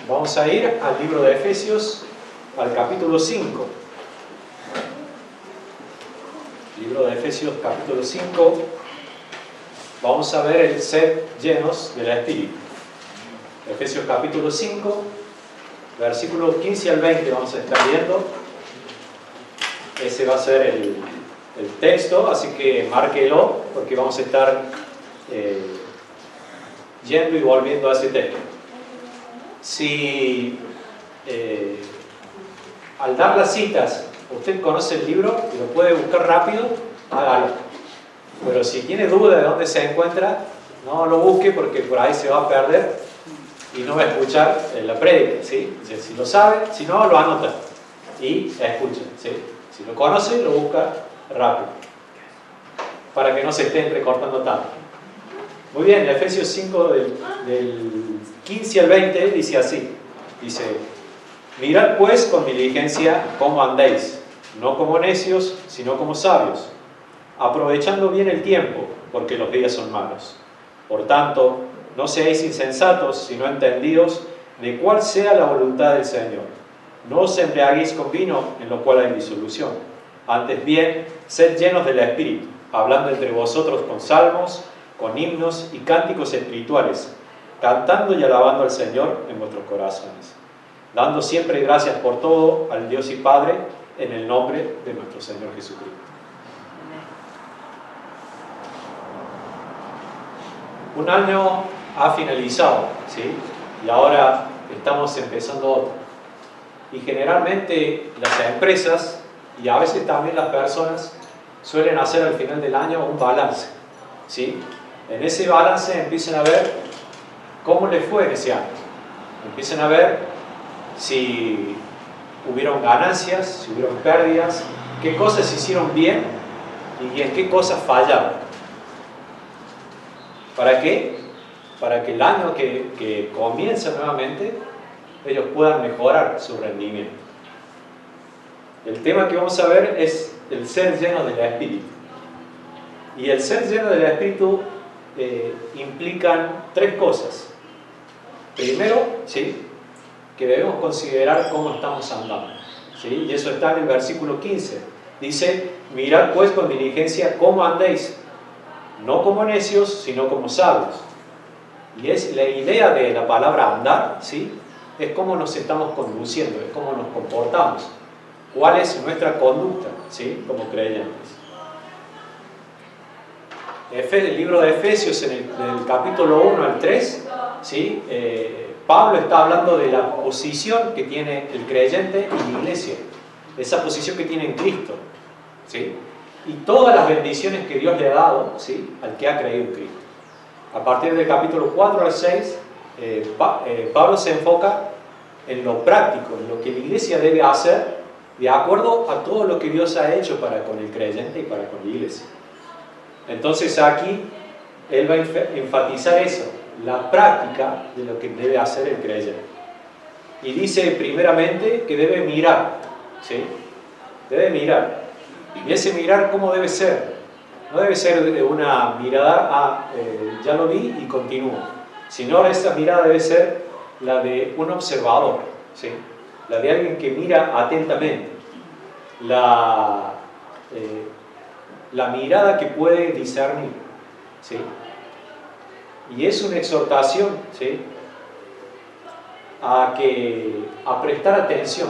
Vamos a ir al libro de Efesios, al capítulo 5. Libro de Efesios, capítulo 5. Vamos a ver el ser llenos del Espíritu. Efesios capítulo 5, versículos 15 al 20 vamos a estar viendo. Ese va a ser el texto, así que márquelo, porque vamos a estar yendo y volviendo a ese texto. Si al dar las citas usted conoce el libro y lo puede buscar rápido, hágalo. Pero si tiene duda de dónde se encuentra, no lo busque, porque por ahí se va a perder y no va a escuchar la prédica, ¿sí? Si lo sabe, si no, lo anota y escucha, ¿sí? Si lo conoce, lo busca rápido, para que no se esté entrecortando tanto. Muy bien, Efesios 5 del 15 al 20 dice así, dice: mirad pues con diligencia cómo andéis, no como necios, sino como sabios, aprovechando bien el tiempo, porque los días son malos. Por tanto, no seáis insensatos, sino entendidos de cuál sea la voluntad del Señor. No os embriaguéis con vino, en lo cual hay disolución. Antes bien, sed llenos del Espíritu, hablando entre vosotros con salmos, con himnos y cánticos espirituales, cantando y alabando al Señor en vuestros corazones, dando siempre gracias por todo al Dios y Padre, en el nombre de nuestro Señor Jesucristo. Un año ha finalizado, ¿sí? Y ahora estamos empezando otro. Y generalmente las empresas, y a veces también las personas, suelen hacer al final del año un balance, ¿sí? En ese balance empiezan a ver cómo les fue en ese año. Empiezan a ver si hubieron ganancias, si hubieron pérdidas, qué cosas se hicieron bien y en qué cosas fallaron. ¿Para qué? Para que el año que comienza nuevamente, ellos puedan mejorar su rendimiento. El tema que vamos a ver es el ser lleno del Espíritu. Y el ser lleno del Espíritu implican tres cosas. Primero, ¿sí?, que debemos considerar cómo estamos andando, ¿sí? Y eso está en el versículo 15. Dice: mirad pues con diligencia cómo andéis, no como necios, sino como sabios. Y es la idea de la palabra andar, ¿sí?, es cómo nos estamos conduciendo, es cómo nos comportamos, cuál es nuestra conducta, ¿sí?, como creyentes. El libro de Efesios, en el capítulo 1 al 3, ¿sí?, Pablo está hablando de la posición que tiene el creyente en la iglesia, esa posición que tiene en Cristo, ¿sí?, y todas las bendiciones que Dios le ha dado, ¿sí?, al que ha creído en Cristo. A partir del capítulo 4 al 6, Pablo se enfoca en lo práctico, en lo que la iglesia debe hacer de acuerdo a todo lo que Dios ha hecho para con el creyente y para con la iglesia. Entonces aquí él va a enfatizar eso, la práctica de lo que debe hacer el creyente. Y dice primeramente que debe mirar, ¿sí?, debe mirar. Y ese mirar, ¿cómo debe ser? No debe ser de una mirada, ya lo vi y continúo, sino esa mirada debe ser la de un observador, ¿sí?, la de alguien que mira atentamente, la mirada que puede discernir, ¿sí? Y es una exhortación, ¿sí?, a prestar atención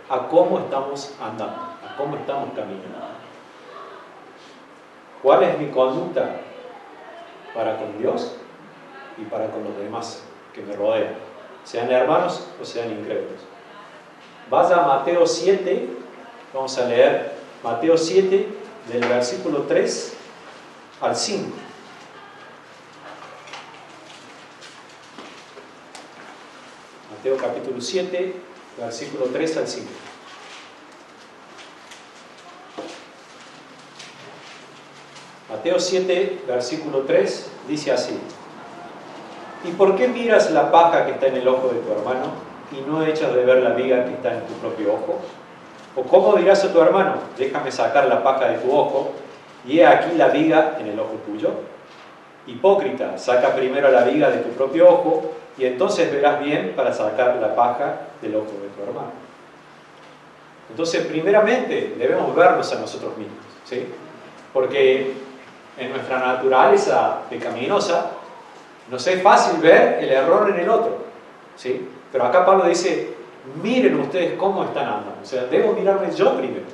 a cómo estamos andando, a cómo estamos caminando. ¿Cuál es mi conducta para con Dios y para con los demás que me rodean, sean hermanos o sean incrédulos? Vaya a Mateo 7, vamos a leer Mateo 7 del versículo 3 al 5. Mateo capítulo 7, versículo 3 al 5. Mateo 7, versículo 3, dice así: ¿y por qué miras la paja que está en el ojo de tu hermano y no echas de ver la viga que está en tu propio ojo? ¿O cómo dirás a tu hermano: déjame sacar la paja de tu ojo, y he aquí la viga en el ojo tuyo? Hipócrita, saca primero la viga de tu propio ojo, y entonces verás bien para sacar la paja del ojo de tu hermano. Entonces, primeramente, debemos vernos a nosotros mismos, ¿sí? Porque en nuestra naturaleza pecaminosa nos es fácil ver el error en el otro, ¿sí? Pero acá Pablo dice, miren ustedes cómo están andando. O sea, debo mirarme yo primero,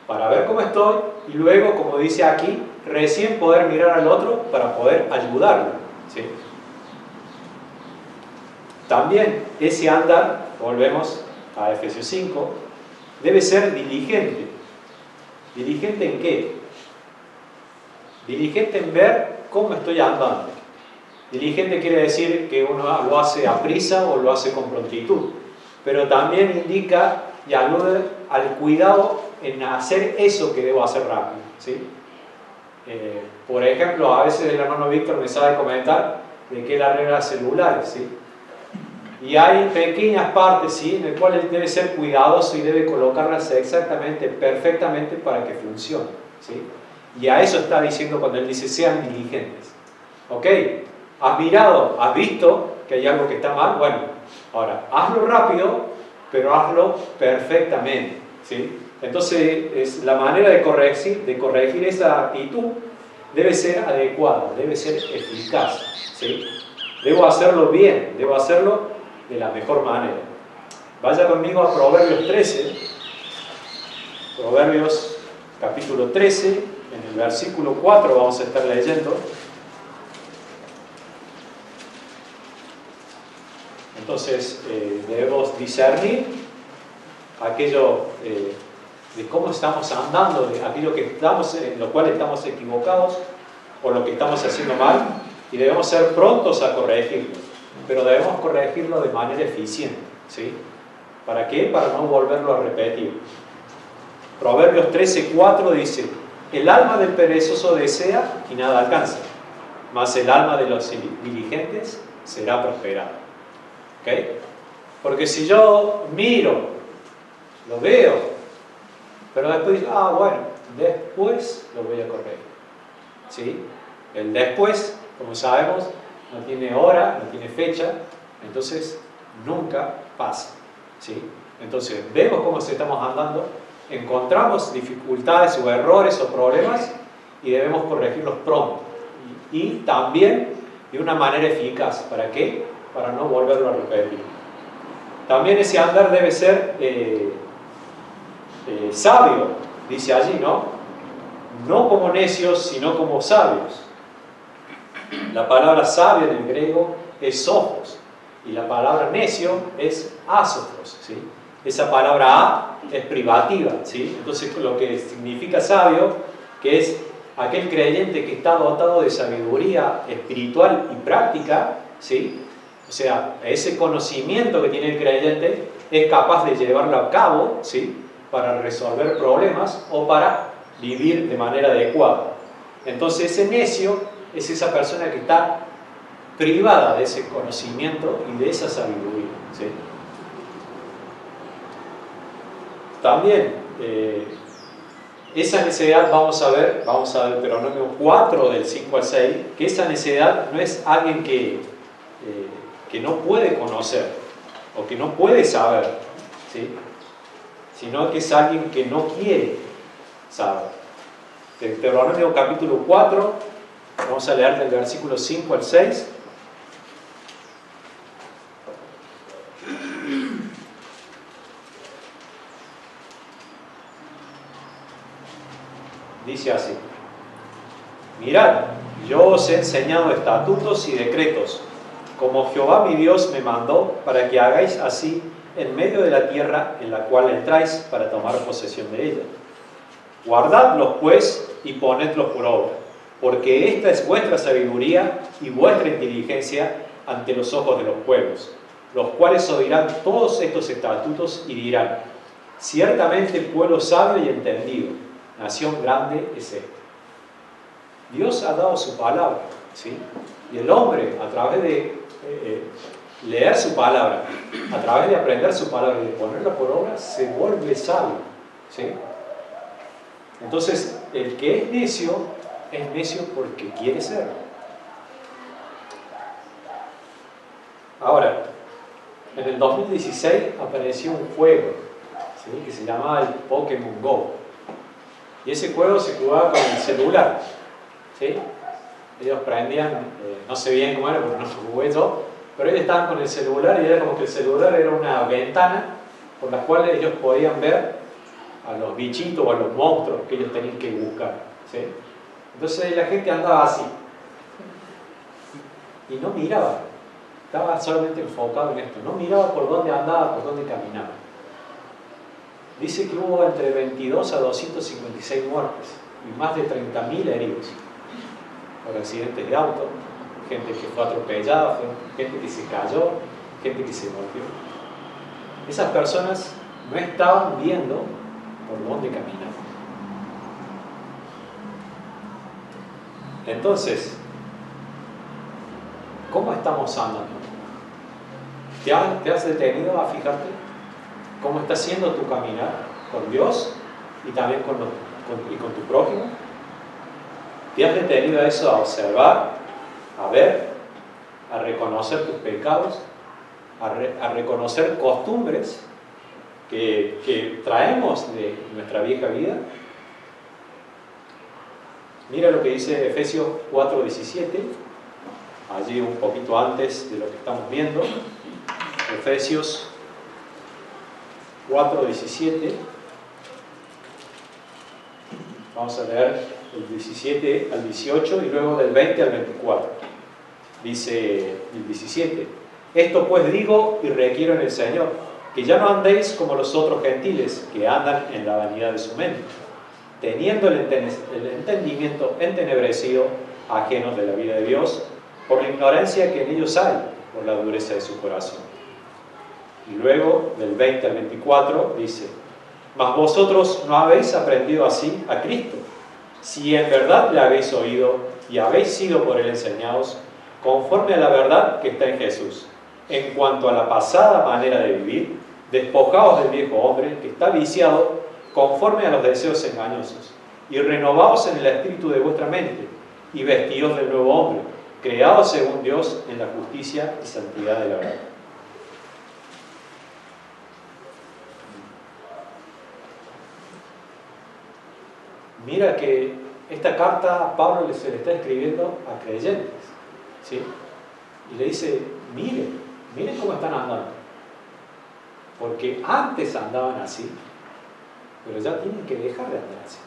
para ver cómo estoy, y luego, como dice aquí, recién poder mirar al otro para poder ayudarlo, ¿sí? También ese andar, volvemos a Efesios 5, debe ser diligente. ¿Diligente en qué? Diligente en ver cómo estoy andando. Diligente quiere decir que uno lo hace a prisa o lo hace con prontitud, pero también indica y alude al cuidado en hacer eso que debo hacer rápido, ¿sí? Por ejemplo, a veces el hermano Víctor me sabe comentar de que él arregla celulares, ¿sí? Y hay pequeñas partes, ¿sí?, en las cuales él debe ser cuidadoso y debe colocarlas exactamente, perfectamente para que funcione, ¿sí? Y a eso está diciendo cuando él dice sean diligentes. ¿Ok? ¿Has mirado? ¿Has visto que hay algo que está mal? Bueno, ahora, hazlo rápido, pero hazlo perfectamente, ¿sí? Entonces, la manera de corregir esa actitud debe ser adecuada, debe ser eficaz, ¿sí? Debo hacerlo bien, debo hacerlo de la mejor manera. Vaya conmigo a Proverbios 13, Proverbios capítulo 13, en el versículo 4 vamos a estar leyendo. Entonces, debemos discernir aquello de cómo estamos andando, de aquello que estamos, en lo cual estamos equivocados o lo que estamos haciendo mal, y debemos ser prontos a corregirlo, pero debemos corregirlo de manera eficiente, ¿sí? ¿Para qué? Para no volverlo a repetir. Proverbios 13:4 dice: el alma del perezoso desea y nada alcanza, mas el alma de los diligentes será prosperada. ¿Ok? Porque si yo miro, lo veo, pero después digo, bueno, después lo voy a corregir, ¿sí? El después, como sabemos, no tiene hora, no tiene fecha, entonces nunca pasa, ¿sí? Entonces vemos cómo se estamos andando, encontramos dificultades o errores o problemas y debemos corregirlos pronto y también de una manera eficaz. ¿Para qué? Para no volverlo a repetir. También ese andar debe ser sabio, dice allí, ¿no? No como necios, sino como sabios. La palabra sabio en el griego es sophos y la palabra necio es asophos, ¿sí? Esa palabra a es privativa, ¿sí? Entonces lo que significa sabio, que es aquel creyente que está dotado de sabiduría espiritual y práctica, ¿sí? O sea, ese conocimiento que tiene el creyente es capaz de llevarlo a cabo, ¿sí?, para resolver problemas o para vivir de manera adecuada. Entonces ese necio es esa persona que está privada de ese conocimiento y de esa sabiduría, ¿sí? También esa necedad, vamos a ver Deuteronomio 4 del 5 al 6, que esa necedad no es alguien que no puede conocer o que no puede saber, ¿sí?, sino que es alguien que no quiere saber. Deuteronomio capítulo 4, vamos a leer del versículo 5 al 6. Dice así: mirad, yo os he enseñado estatutos y decretos, como Jehová mi Dios me mandó, para que hagáis así en medio de la tierra en la cual entráis para tomar posesión de ella. Guardadlos pues y ponedlos por obra, porque esta es vuestra sabiduría y vuestra inteligencia ante los ojos de los pueblos, los cuales oirán todos estos estatutos y dirán: ciertamente pueblo sabio y entendido, nación grande es esta. Dios ha dado su palabra, ¿sí? Y el hombre, a través de leer su palabra, a través de aprender su palabra y de ponerla por obra, se vuelve sabio, ¿sí? Entonces, el que es necio porque quiere ser. Ahora, en el 2016 apareció un juego, ¿sí?, que se llamaba el Pokémon Go. Y ese juego se jugaba con el celular, ¿sí? Ellos prendían, no sé bien cómo era porque no lo jugué yo, pero ellos estaban con el celular y era como que el celular era una ventana por la cual ellos podían ver a los bichitos o a los monstruos que ellos tenían que buscar, ¿sí? Entonces la gente andaba así y no miraba, estaba solamente enfocado en esto, no miraba por dónde andaba, por dónde caminaba. Dice que hubo entre 22 a 256 muertes y más de 30.000 heridos por accidentes de auto, gente que fue atropellada, gente que se cayó, gente que se golpeó. Esas personas no estaban viendo por dónde caminar. Entonces, ¿cómo estamos andando? ¿Te has detenido a fijarte cómo está siendo tu caminar con Dios y también con tu prójimo? ¿Te has detenido a eso, a observar, a ver, a reconocer tus pecados, a reconocer costumbres que traemos de nuestra vieja vida? Mira lo que dice Efesios 4:17, allí un poquito antes de lo que estamos viendo. Efesios 4:17. Vamos a leer el 17 al 18 y luego del 20 al 24. Dice el 17: Esto pues digo y requiero en el Señor, que ya no andéis como los otros gentiles, que andan en la vanidad de su mente, teniendo el entendimiento entenebrecido, ajenos de la vida de Dios, por la ignorancia que en ellos hay, por la dureza de su corazón. Y luego, del 20 al 24, dice: Mas vosotros no habéis aprendido así a Cristo, si en verdad le habéis oído y habéis sido por él enseñados, conforme a la verdad que está en Jesús. En cuanto a la pasada manera de vivir, despojaos del viejo hombre que está viciado conforme a los deseos engañosos, y renovaos en el espíritu de vuestra mente, y vestíos del nuevo hombre, creado según Dios en la justicia y santidad de la verdad. Mira que esta carta Pablo se le está escribiendo a creyentes, ¿sí? Y le dice: miren cómo están andando, porque antes andaban así, pero ya tienen que dejar de andar así,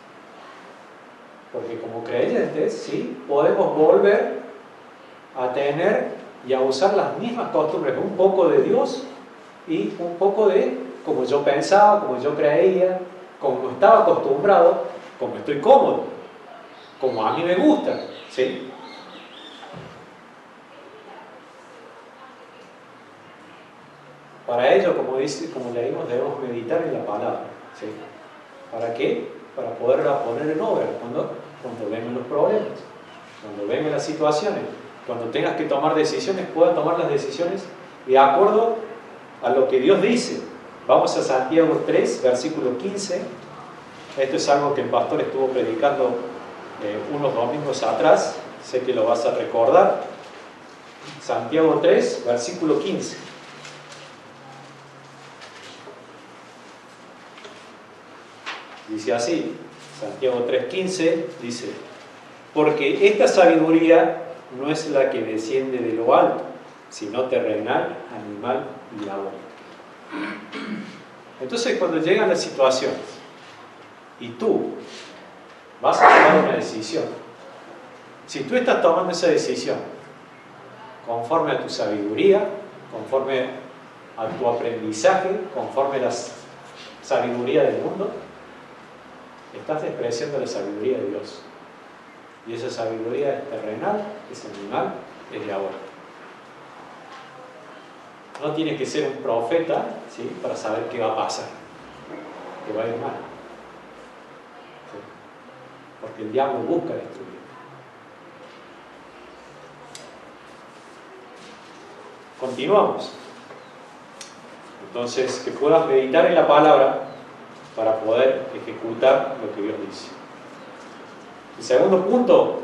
porque como creyentes, sí, podemos volver a tener y a usar las mismas costumbres, un poco de Dios y un poco de como yo pensaba, como yo creía, como estaba acostumbrado, como estoy cómodo, como a mí me gusta, ¿sí? Para ello, como leímos, debemos meditar en la palabra, ¿sí? ¿Para qué? Para poderla poner en obra cuando vengan los problemas, cuando vengan las situaciones, cuando tengas que tomar decisiones, puedas tomar las decisiones de acuerdo a lo que Dios dice. Vamos a Santiago 3, versículo 15. Esto es algo que el pastor estuvo predicando unos domingos atrás, sé que lo vas a recordar. Santiago 3, versículo 15. Dice así, Santiago 3:15 dice: Porque esta sabiduría no es la que desciende de lo alto, sino terrenal, animal y diabólica. Entonces, cuando llegan las situaciones y tú vas a tomar una decisión, si tú estás tomando esa decisión conforme a tu sabiduría, conforme a tu aprendizaje, conforme a la sabiduría del mundo, estás despreciando la sabiduría de Dios. Y esa sabiduría es terrenal, es animal, es diabólica. No tienes que ser un profeta, ¿sí?, para saber qué va a pasar. Te va a ir mal. ¿Sí? Porque el diablo busca destruir. Continuamos. Entonces, que puedas meditar en la palabra para poder ejecutar lo que Dios dice. El segundo punto,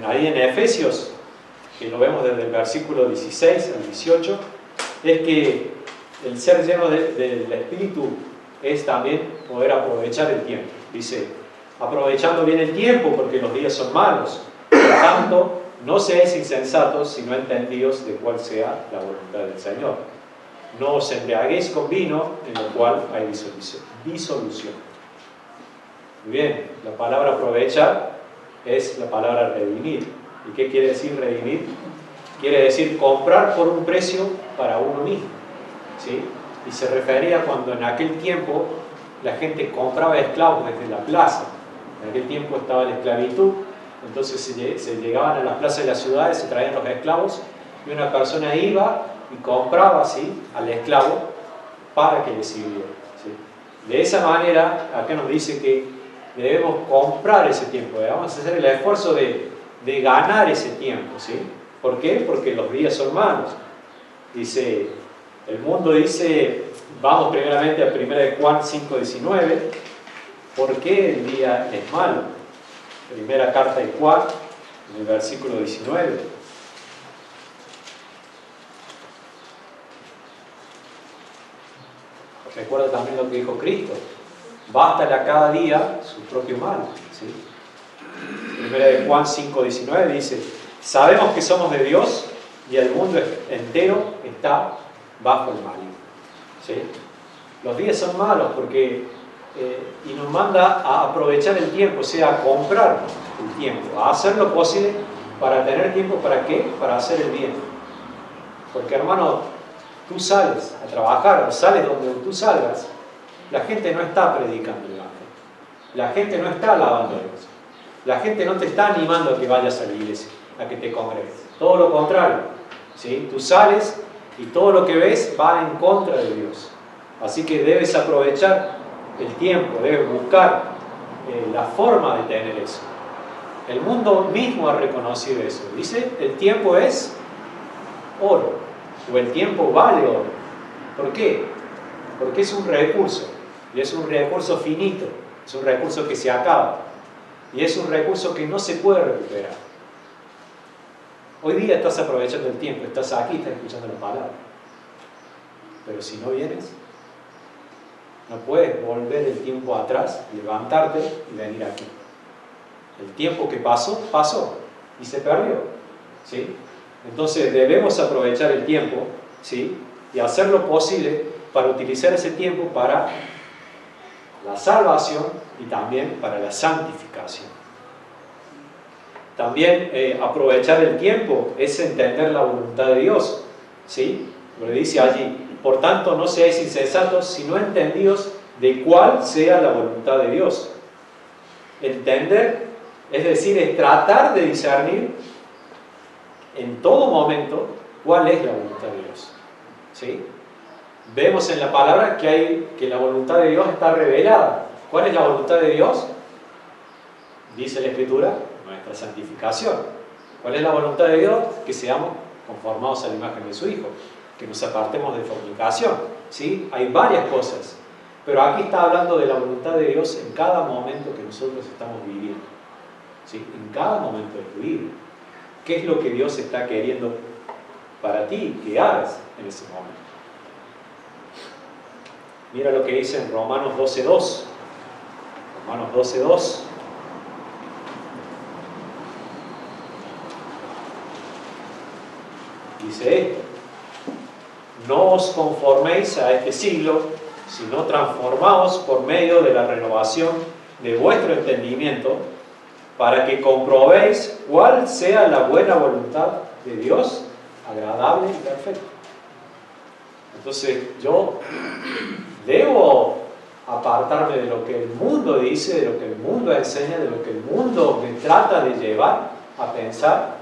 ahí en Efesios, que lo vemos desde el versículo 16 al 18, es que el ser lleno del Espíritu es también poder aprovechar el tiempo. Dice, aprovechando bien el tiempo porque los días son malos. Por tanto, no seáis insensatos, sino entendidos de cuál sea la voluntad del Señor. No os embriaguéis con vino, en lo cual hay disolución. Muy bien, la palabra aprovechar es la palabra redimir. ¿Y qué quiere decir redimir? Quiere decir comprar por un precio para uno mismo, ¿sí? Y se refería cuando en aquel tiempo la gente compraba esclavos desde la plaza. En aquel tiempo estaba la esclavitud, entonces se llegaban a las plazas de las ciudades, se traían los esclavos y una persona iba y compraba así al esclavo para que le sirviera, ¿sí? De esa manera, acá nos dice que debemos comprar ese tiempo, debemos hacer el esfuerzo de ganar ese tiempo, ¿sí? ¿Por qué? Porque los días son malos. Dice, el mundo dice, vamos primeramente a 1 Juan 5:19, ¿por qué el día es malo? Primera carta de Juan, en el versículo 19. Recuerda también lo que dijo Cristo, bástale a cada día su propio mal, ¿sí? Primera de Juan 5:19 dice, sabemos que somos de Dios y el mundo entero está bajo el maligno, ¿sí? Los días son malos porque y nos manda a aprovechar el tiempo, o sea, a comprar el tiempo, a hacer lo posible para tener tiempo. ¿Para qué? Para hacer el bien. Porque, hermano, tú sales a trabajar o sales donde tú salgas, la gente no está predicando el evangelio, la gente no está alabando a Dios, la gente no te está animando a que vayas a la iglesia, a que te congregues, todo lo contrario, ¿sí? Tú sales y todo lo que ves va en contra de Dios, así que debes aprovechar el tiempo, debes buscar la forma de tener eso. El mundo mismo ha reconocido eso, dice, el tiempo es oro, o el tiempo vale oro. ¿Por qué? Porque es un recurso, y es un recurso finito, es un recurso que se acaba, y es un recurso que no se puede recuperar. Hoy día estás aprovechando el tiempo, estás aquí, estás escuchando la palabra, pero si no vienes, no puedes volver el tiempo atrás, levantarte y venir aquí. El tiempo que pasó, pasó, y se perdió, ¿sí? Entonces debemos aprovechar el tiempo, ¿sí? Y hacer lo posible para utilizar ese tiempo para la salvación y también para la santificación. También aprovechar el tiempo es entender la voluntad de Dios, ¿sí? Lo dice allí, por tanto no seáis insensatos, sino entendidos de cuál sea la voluntad de Dios. Entender, es decir, es tratar de discernir en todo momento cuál es la voluntad de Dios, ¿sí? Vemos en la palabra que la voluntad de Dios está revelada. ¿Cuál es la voluntad de Dios? Dice la Escritura, nuestra santificación. ¿Cuál es la voluntad de Dios? Que seamos conformados a la imagen de su Hijo, que nos apartemos de fornicación, ¿sí? Hay varias cosas, pero aquí está hablando de la voluntad de Dios en cada momento que nosotros estamos viviendo, ¿sí? En cada momento de tu vida. ¿Qué es lo que Dios está queriendo para ti que hagas en ese momento? Mira lo que dice en Romanos 12:2. Romanos 12:2. Dice esto: no os conforméis a este siglo, sino transformaos por medio de la renovación de vuestro entendimiento, para que comprobéis cuál sea la buena voluntad de Dios, agradable y perfecta. Entonces yo debo apartarme de lo que el mundo dice, de lo que el mundo enseña, de lo que el mundo me trata de llevar a pensar,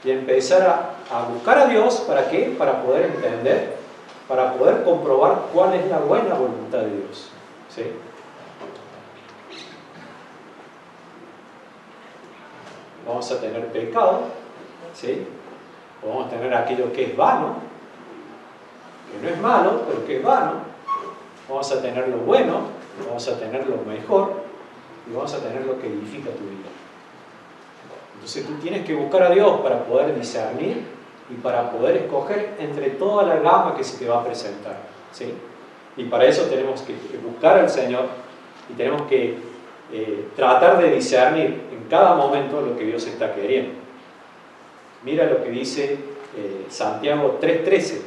y empezar a buscar a Dios. ¿Para qué? Para poder entender, para poder comprobar cuál es la buena voluntad de Dios, ¿sí? Vamos a tener pecado, ¿sí? Vamos a tener aquello que es vano, que no es malo, pero que es vano. Vamos a tener lo bueno, vamos a tener lo mejor, y vamos a tener lo que edifica tu vida. Entonces tú tienes que buscar a Dios para poder discernir y para poder escoger entre toda la gama que se te va a presentar, ¿sí? Y para eso tenemos que buscar al Señor y tenemos que tratar de discernir en cada momento lo que Dios está queriendo. Mira lo que dice Santiago 3:13.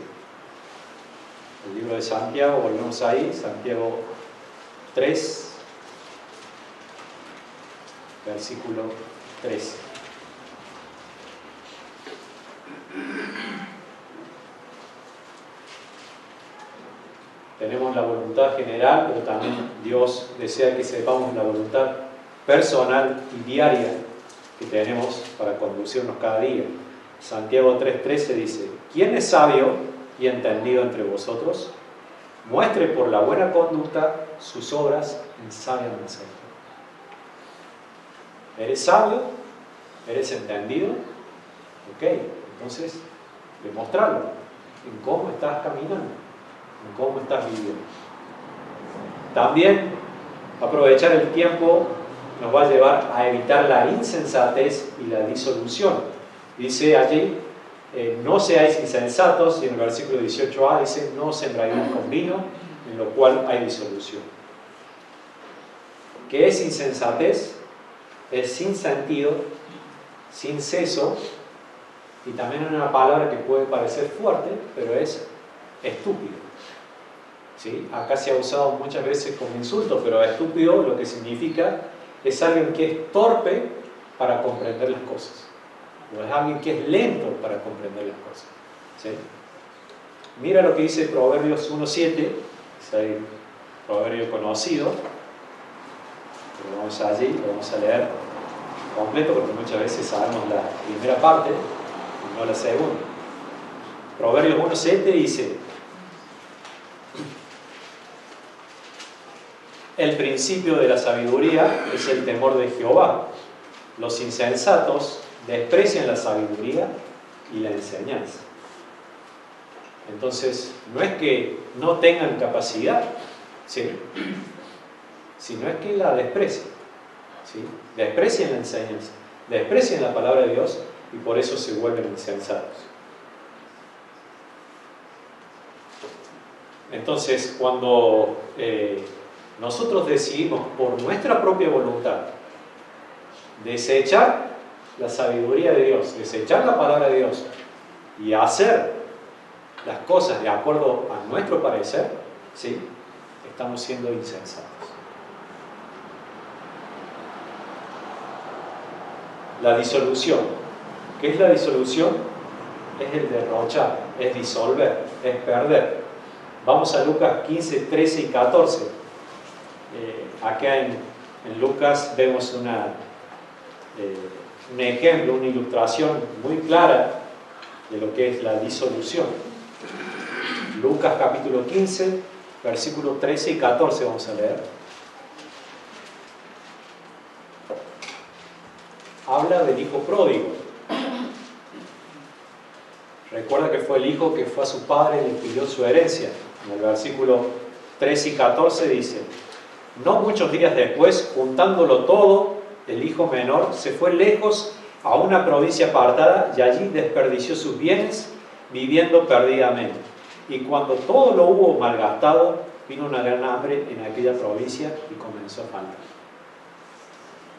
El libro de Santiago, volvemos ahí, Santiago 3, versículo 13. Tenemos la voluntad general, pero también Dios desea que sepamos la voluntad personal y diaria que tenemos para conducirnos cada día. Santiago 3:13 dice: ¿Quién es sabio y entendido entre vosotros? Muestre por la buena conducta sus obras en sabia mansedumbre. ¿Eres sabio? ¿Eres entendido? Ok, entonces demostrarlo en cómo estás caminando, en cómo estás viviendo. También aprovechar el tiempo nos va a llevar a evitar la insensatez y la disolución. Dice allí, no seáis insensatos, y en el versículo 18a dice: no os embriaguéis con vino, en lo cual hay disolución. ¿Qué es insensatez? Es sin sentido, sin seso, y también es una palabra que puede parecer fuerte, pero es estúpido. ¿Sí? Acá se ha usado muchas veces como insulto, pero estúpido lo que significa es alguien que es torpe para comprender las cosas, o es alguien que es lento para comprender las cosas. ¿Sí? Mira lo que dice Proverbios 1:7, es el proverbio conocido. Lo vamos allí, lo vamos a leer completo porque muchas veces sabemos la primera parte y no la segunda. Proverbios 1:7 dice: el principio de la sabiduría es el temor de Jehová. Los insensatos desprecian la sabiduría y la enseñanza. Entonces, no es que no tengan capacidad, ¿sí?, sino es que la desprecian, ¿sí? Desprecian la enseñanza, desprecian la palabra de Dios y por eso se vuelven insensatos. Entonces, cuando nosotros decidimos por nuestra propia voluntad desechar la sabiduría de Dios, desechar la palabra de Dios y hacer las cosas de acuerdo a nuestro parecer, ¿sí?, estamos siendo insensatos. La disolución. ¿Qué es la disolución? Es el derrochar, es disolver, es perder. Vamos a Lucas 15, 13 y 14. Acá en Lucas vemos un ejemplo, una ilustración muy clara de lo que es la disolución. Lucas capítulo 15, versículos 13 y 14 vamos a leer. Habla del hijo pródigo. Recuerda que fue el hijo que fue a su padre y le pidió su herencia. En el versículo 13 y 14 dice: no muchos días después, juntándolo todo, el hijo menor se fue lejos a una provincia apartada y allí desperdició sus bienes viviendo perdidamente. Y cuando todo lo hubo malgastado, vino una gran hambre en aquella provincia y comenzó a faltar.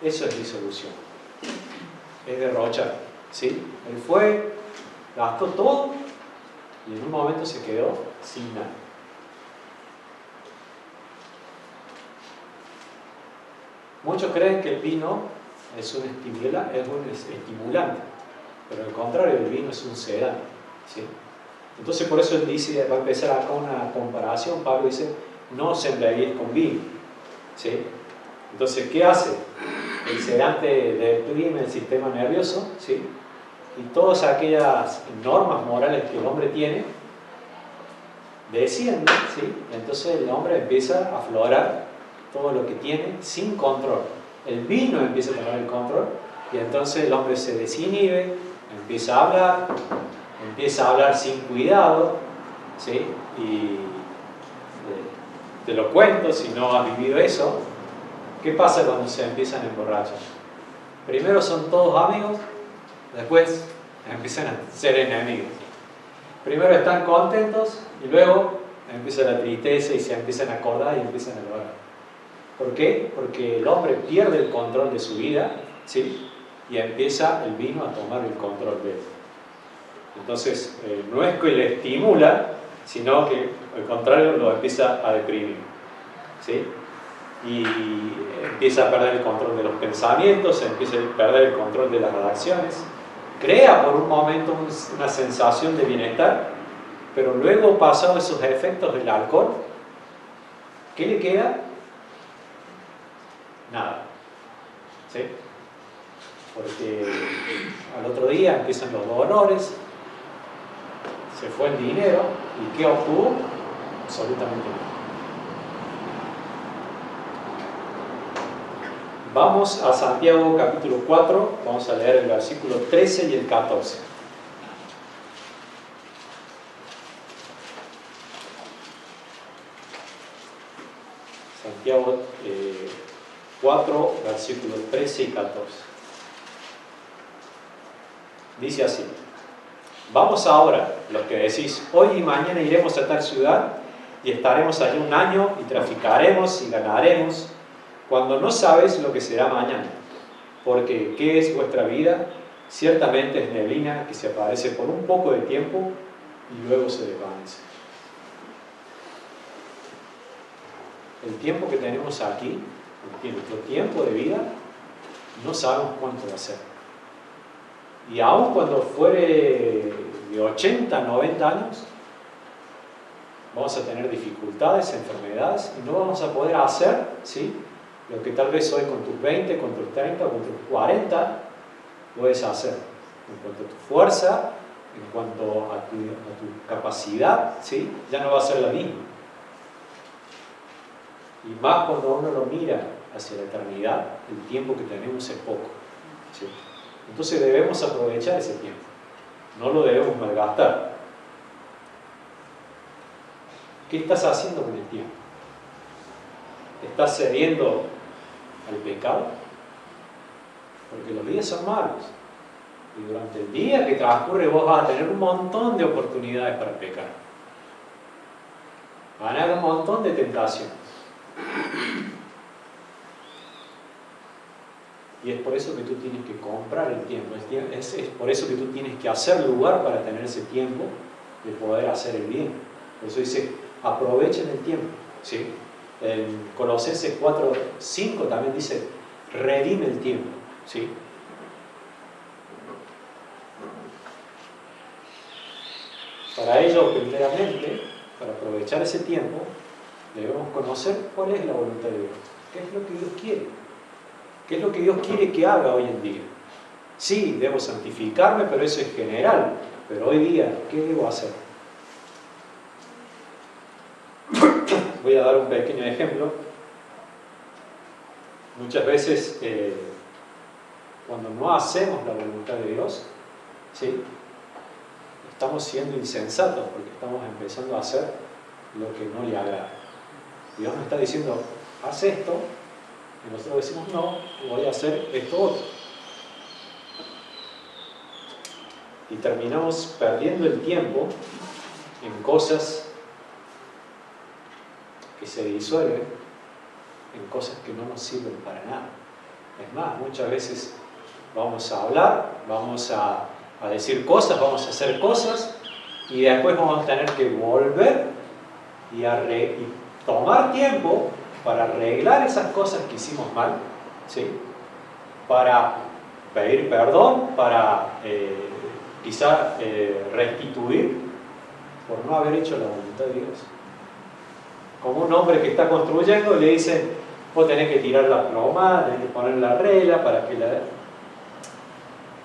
Eso es disolución. Es derrochar, ¿sí? Él fue, gastó todo y en un momento se quedó sin nada. Muchos creen que el vino es un estimulante, pero al contrario, el vino es un sedante, ¿sí? Entonces por eso él dice, va a empezar acá una comparación. Pablo dice: no os embriaguéis con vino, ¿sí? Entonces, ¿qué hace? El sedante deprime el sistema nervioso, ¿sí?, y todas aquellas normas morales que el hombre tiene descienden, ¿sí? Entonces el hombre empieza a aflorar todo lo que tiene sin control. El vino empieza a tomar el control y entonces el hombre se desinhibe, empieza a hablar sin cuidado, ¿sí? Y te lo cuento si no has vivido eso. ¿Qué pasa cuando se empiezan a emborrachar? Primero son todos amigos, después empiezan a ser enemigos. Primero están contentos y luego empieza la tristeza y se empiezan a acordar y empiezan a llorar. ¿Por qué? Porque el hombre pierde el control de su vida, ¿sí? Y empieza el vino a tomar el control de él. Entonces, no es que le estimula, sino que al contrario lo empieza a deprimir, ¿sí? Y empieza a perder el control de los pensamientos, empieza a perder el control de las reacciones, crea por un momento una sensación de bienestar, pero luego, pasados esos efectos del alcohol, ¿qué le queda? Nada, ¿sí? Porque al otro día empiezan los dolores, se fue el dinero, ¿y qué obtuvo? Absolutamente nada. Vamos a Santiago capítulo 4, vamos a leer el versículo 13 y el 14. Santiago 4, versículos 13 y 14. Dice así: vamos ahora, los que decís, hoy y mañana iremos a tal ciudad y estaremos allí un año y traficaremos y ganaremos, cuando no sabéis lo que será mañana. Porque ¿qué es vuestra vida? Ciertamente es neblina que se aparece por un poco de tiempo y luego se desvanece. El tiempo que tenemos aquí, nuestro tiempo de vida, no sabemos cuánto va a ser. Y aun cuando fuere de 80, 90 años, vamos a tener dificultades, enfermedades, y no vamos a poder hacer, ¿sí?, lo que tal vez hoy con tus 20, con tus 30, con tus 40 puedes hacer. En cuanto a tu fuerza, en cuanto a tu capacidad, ¿sí?, ya no va a ser la misma. Y más cuando uno lo mira hacia la eternidad, el tiempo que tenemos es poco, ¿sí? Entonces debemos aprovechar ese tiempo, no lo debemos malgastar. ¿Qué estás haciendo con el tiempo? ¿Estás cediendo al pecado? Porque los días son malos y durante el día que transcurre vos vas a tener un montón de oportunidades para pecar. Van a haber un montón de tentaciones. Y es por eso que tú tienes que comprar el tiempo. Es por eso que tú tienes que hacer lugar para tener ese tiempo de poder hacer el bien. Por eso dice, aprovechen el tiempo, ¿sí? En Colosenses 4:5 también dice, redime el tiempo, ¿sí? Para ello, primeramente, para aprovechar ese tiempo, debemos conocer cuál es la voluntad de Dios. ¿Qué es lo que Dios quiere? ¿Qué es lo que Dios quiere que haga hoy en día? Sí, debo santificarme, pero eso es general. Pero hoy día, ¿qué debo hacer? Voy a dar un pequeño ejemplo. Muchas veces, cuando no hacemos la voluntad de Dios, ¿sí?, estamos siendo insensatos porque estamos empezando a hacer lo que no le agrada. Dios nos está diciendo, haz esto, y nosotros decimos, no, voy a hacer esto otro. Y terminamos perdiendo el tiempo en cosas que se disuelven, en cosas que no nos sirven para nada. Es más, muchas veces vamos a hablar, vamos a decir cosas, vamos a hacer cosas, y después vamos a tener que volver y tomar tiempo para arreglar esas cosas que hicimos mal, ¿sí?, para pedir perdón, para quizá restituir por no haber hecho la voluntad de Dios. Como un hombre que está construyendo le dicen, vos tenés que tirar la ploma, tenés que poner la regla para que la...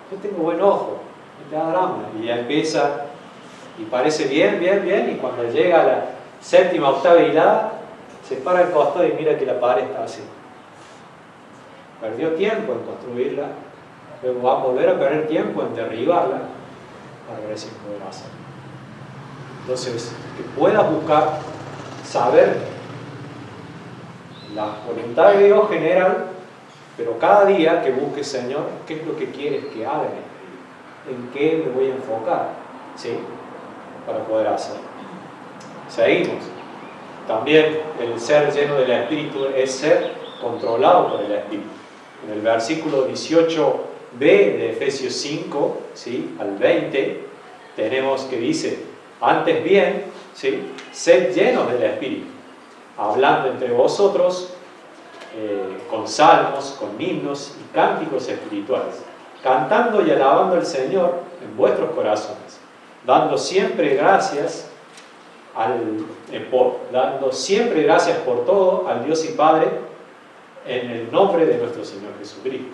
Yo tengo buen ojo, no te da drama. Y ya empieza, y parece bien, bien, bien, y cuando llega a la séptima, octava hilada, se para al costado y mira que la pared está así. Perdió tiempo en construirla, luego va a volver a perder tiempo en derribarla para ver si poder hacerlo. Entonces, que puedas buscar, saber la voluntad de Dios general, pero cada día que busques, Señor, qué es lo que quieres que haga en este día. en qué me voy a enfocar, ¿sí? Para poder hacerlo. Seguimos. También el ser lleno del Espíritu es ser controlado por el Espíritu. En el versículo 18b de Efesios 5, ¿sí?, al 20, tenemos que dice: antes bien, ¿sí?, sed llenos del Espíritu, hablando entre vosotros con salmos, con himnos y cánticos espirituales, cantando y alabando al Señor en vuestros corazones, dando siempre gracias por todo al Dios y Padre en el nombre de nuestro Señor Jesucristo.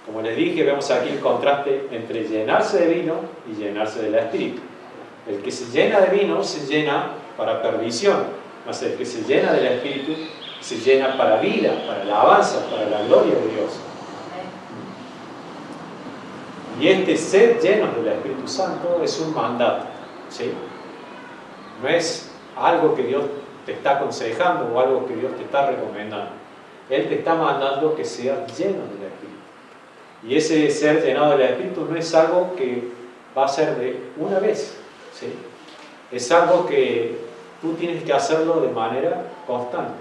Como les dije, vemos aquí el contraste entre llenarse de vino y llenarse del Espíritu. El que se llena de vino se llena para perdición, mas el que se llena del Espíritu se llena para vida, para alabanza, para la gloria de Dios. Y este ser lleno del Espíritu Santo es un mandato, ¿sí? No es algo que Dios te está aconsejando o algo que Dios te está recomendando. Él te está mandando que seas lleno del Espíritu. Y ese ser llenado del Espíritu no es algo que va a ser de una vez, ¿sí? Es algo que tú tienes que hacerlo de manera constante,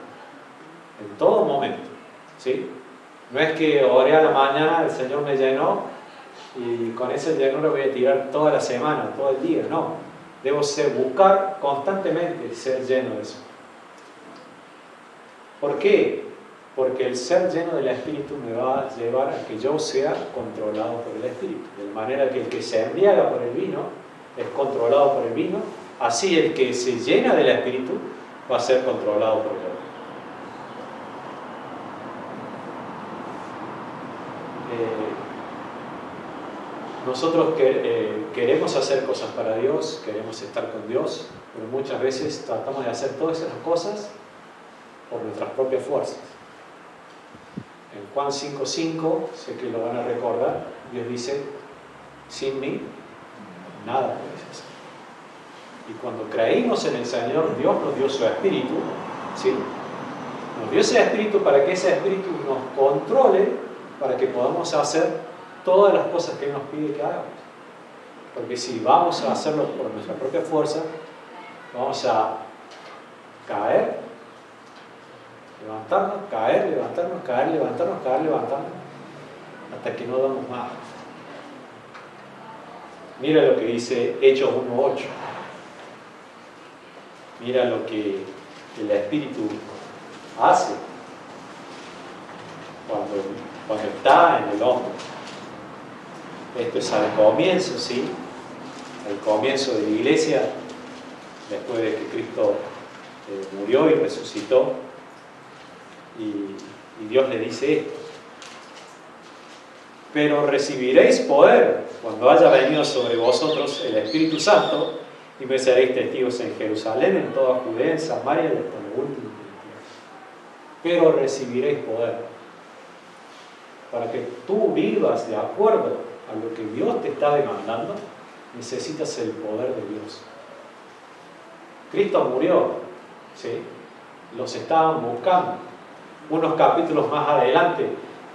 en todo momento, ¿sí? No es que oré a la mañana, el Señor me llenó y con ese llenura voy a tirar toda la semana, todo el día. No, debo buscar constantemente ser lleno de eso. ¿Por qué? Porque el ser lleno del Espíritu me va a llevar a que yo sea controlado por el Espíritu. De manera que el que se embriaga por el vino es controlado por el vino, así el que se llena del Espíritu va a ser controlado por el Espíritu. Nosotros queremos hacer cosas para Dios, queremos estar con Dios, pero muchas veces tratamos de hacer todas esas cosas por nuestras propias fuerzas. En Juan 5:5, sé que lo van a recordar, Dios dice: sin mí, nada podéis hacer. Y cuando creímos en el Señor, Dios nos dio su Espíritu, ¿sí? Nos dio ese Espíritu para que ese Espíritu nos controle, para que podamos hacer todas las cosas que Él nos pide que hagamos. Porque si vamos a hacerlo por nuestra propia fuerza, vamos a caer, levantarnos, caer, levantarnos, caer, levantarnos, caer, levantarnos, hasta que no damos más. Mira lo que dice Hechos 1:8. Mira lo que el Espíritu hace cuando está en el hombre. Esto es al comienzo, ¿sí? Al comienzo de la iglesia, después de que Cristo murió y resucitó. Y Dios le dice esto: pero recibiréis poder cuando haya venido sobre vosotros el Espíritu Santo, y me seréis testigos en Jerusalén, en toda Judea, en Samaria y hasta lo último de la tierra. Pero recibiréis poder. Para que tú vivas de acuerdo a lo que Dios te está demandando, necesitas el poder de Dios. Cristo murió, ¿sí? Los estaban buscando. Unos capítulos más adelante,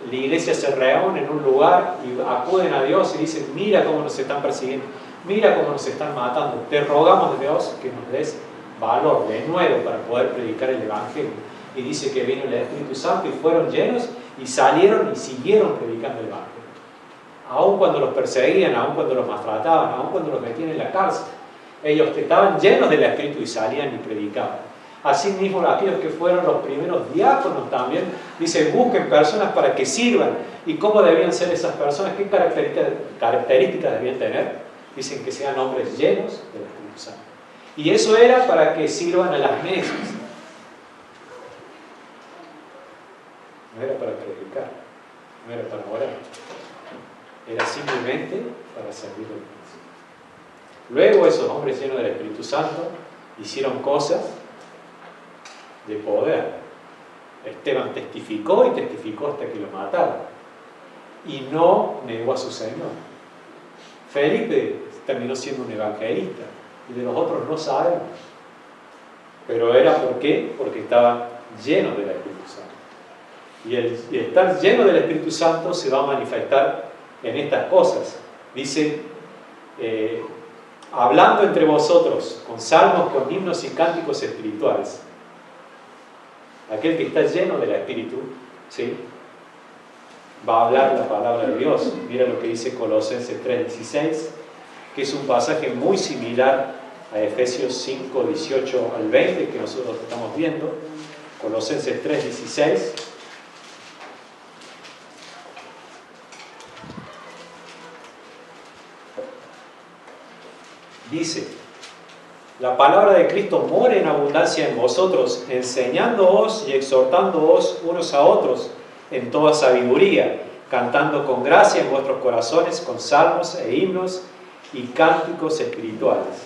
la iglesia se reúne en un lugar y acuden a Dios y dicen: mira cómo nos están persiguiendo, mira cómo nos están matando, te rogamos, Dios, que nos des valor de nuevo para poder predicar el Evangelio. Y dice que vino el Espíritu Santo y fueron llenos y salieron y siguieron predicando el Evangelio. Aun cuando los perseguían, aun cuando los maltrataban, aun cuando los metían en la cárcel, ellos estaban llenos del Espíritu y salían y predicaban. Asimismo, aquellos que fueron los primeros diáconos también, dice: busquen personas para que sirvan. ¿Y cómo debían ser esas personas? ¿Qué características debían tener? Dicen que sean hombres llenos del Espíritu Santo. Y eso era para que sirvan a las mesas. No era para predicar, no era para orar. Era simplemente para servir a Dios. Luego esos hombres llenos del Espíritu Santo hicieron cosas de poder. Esteban testificó y testificó hasta que lo mataron. Y no negó a su Señor. Felipe terminó siendo un evangelista. Y de los otros no sabemos. Pero era ¿por qué? Porque estaban llenos del Espíritu Santo. Y el estar lleno del Espíritu Santo se va a manifestar en estas cosas. Dice, hablando entre vosotros con salmos, con himnos y cánticos espirituales. Aquel que está lleno del Espíritu, ¿sí?, va a hablar la palabra de Dios. Mira lo que dice Colosenses 3:16, que es un pasaje muy similar a Efesios 5:18 al 20 que nosotros estamos viendo. Colosenses 3:16. Dice: la palabra de Cristo more en abundancia en vosotros, enseñándoos y exhortándoos unos a otros en toda sabiduría, cantando con gracia en vuestros corazones con salmos e himnos y cánticos espirituales.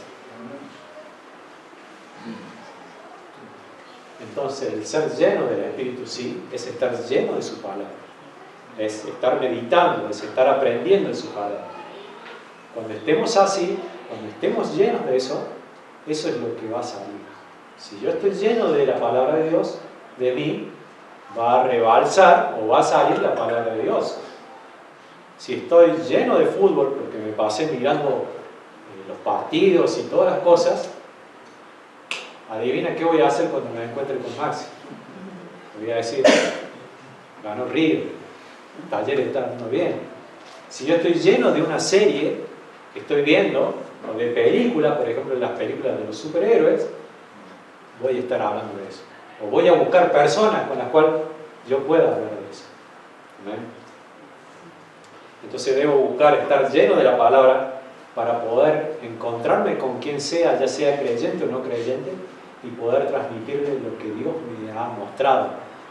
Entonces, el ser lleno del Espíritu, sí, es estar lleno de su palabra, es estar meditando, es estar aprendiendo de su palabra. Cuando estemos así, cuando estemos llenos de eso, eso es lo que va a salir. Si yo estoy lleno de la palabra de Dios, de mí va a rebalsar o va a salir la palabra de Dios. Si estoy lleno de fútbol, porque me pasé mirando los partidos y todas las cosas, adivina qué voy a hacer cuando me encuentre con Maxi. Voy a decir, ganó River, Talleres está andando bien. Si yo estoy lleno de una serie que estoy viendo, o de películas, por ejemplo las películas de los superhéroes, voy a estar hablando de eso. O voy a buscar personas con las cuales yo pueda hablar de eso. ¿Amén? Entonces debo buscar estar lleno de la palabra para poder encontrarme con quien sea, ya sea creyente o no creyente, y poder transmitirle lo que Dios me ha mostrado,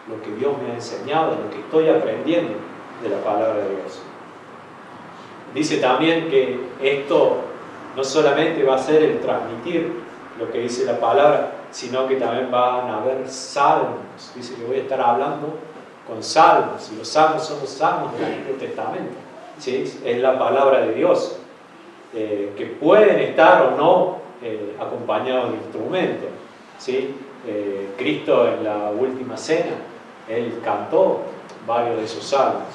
lo que Dios me ha enseñado, lo que estoy aprendiendo de la palabra de Dios. Dice también que esto no solamente va a ser el transmitir lo que dice la palabra, sino que también van a haber salmos. Dice que voy a estar hablando con salmos, y los salmos son los salmos del Antiguo Testamento, ¿sí? Es la palabra de Dios, que pueden estar o no acompañados de instrumentos, ¿sí? Cristo en la última cena, Él cantó varios de esos salmos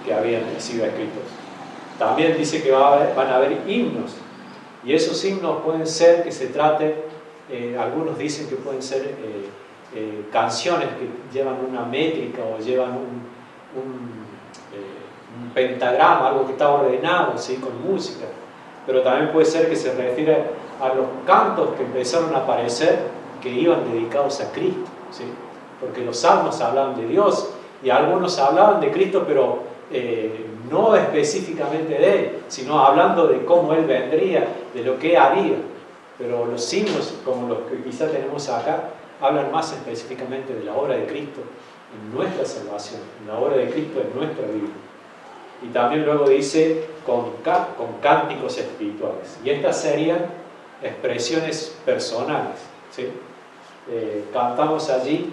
que habían sido escritos. También dice que van a haber himnos, y esos himnos pueden ser que se trate, algunos dicen que pueden ser canciones que llevan una métrica o llevan un pentagrama, algo que está ordenado, ¿sí?, con música. Pero también puede ser que se refiere a los cantos que empezaron a aparecer, que iban dedicados a Cristo, ¿sí? Porque los salmos hablaban de Dios, y algunos hablaban de Cristo, pero no específicamente de Él, sino hablando de cómo Él vendría, de lo que haría. Pero los himnos, como los que quizá tenemos acá, hablan más específicamente de la obra de Cristo en nuestra salvación, en la obra de Cristo en nuestra vida. Y también luego dice con cánticos espirituales. Y estas serían expresiones personales, ¿sí? Cantamos allí,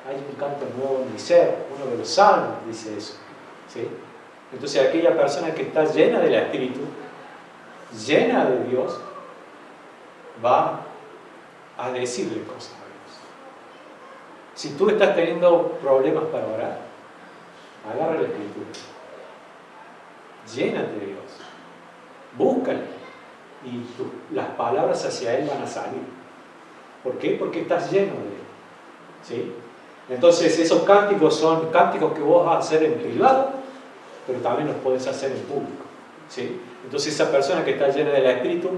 hay un canto nuevo en mi ser, uno de los salmos dice eso, ¿sí? Entonces aquella persona que está llena del Espíritu, llena de Dios, va a decirle cosas a Dios. Si tú estás teniendo problemas para orar, agarra la Escritura, llénate de Dios, búscale, y las palabras hacia Él van a salir. ¿Por qué? Porque estás lleno de Él, ¿sí? Entonces esos cánticos son cánticos que vos vas a hacer en privado, pero también los puedes hacer en público, ¿sí? Entonces esa persona que está llena del Espíritu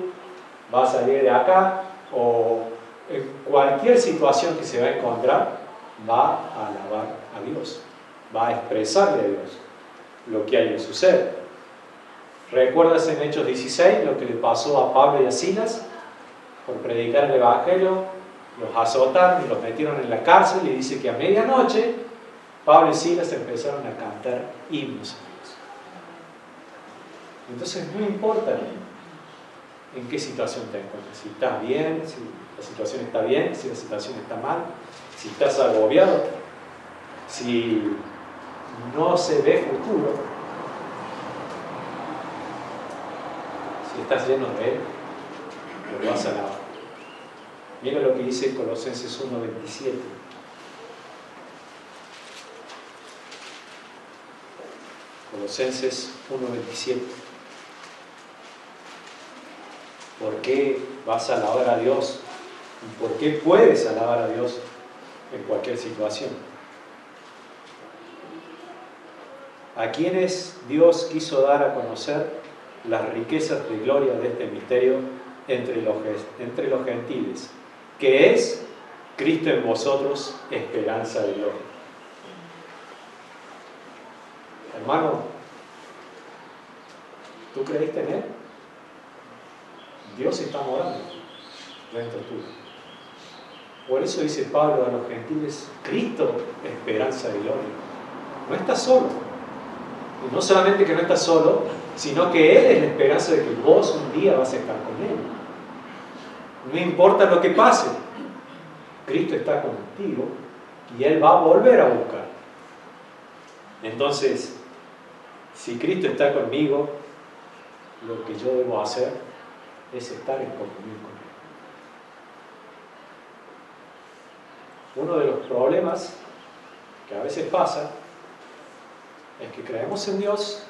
va a salir de acá, o en cualquier situación que se va a encontrar, va a alabar a Dios, va a expresarle a Dios lo que hay en su ser. ¿Recuerdas en Hechos 16 lo que le pasó a Pablo y a Silas? Por predicar el Evangelio, los azotaron y los metieron en la cárcel, y dice que a medianoche Pablo y Silas empezaron a cantar himnos a Dios. Entonces no importa en qué situación te encuentras, si estás bien, si la situación está bien, si la situación está mal, si estás agobiado, si no se ve futuro, si estás lleno de Él, lo vas a alabar. Mira lo que dice Colosenses 1:27. Colosenses 1:27. ¿Por qué vas a alabar a Dios? ¿Y por qué puedes alabar a Dios en cualquier situación? ¿A quienes Dios quiso dar a conocer las riquezas de gloria de este misterio entre los gentiles, que es Cristo en vosotros, esperanza de gloria? Hermano, ¿tú creíste en Él? Dios está morando dentro tuyo. Por eso dice Pablo a los gentiles, Cristo, esperanza de gloria. No estás solo. Y no solamente que no estás solo, sino que Él es la esperanza de que vos un día vas a estar con Él. No importa lo que pase, Cristo está contigo y Él va a volver a buscar. Entonces, si Cristo está conmigo, lo que yo debo hacer es estar en comunión con Él. Uno de los problemas que a veces pasa es que creemos en Dios,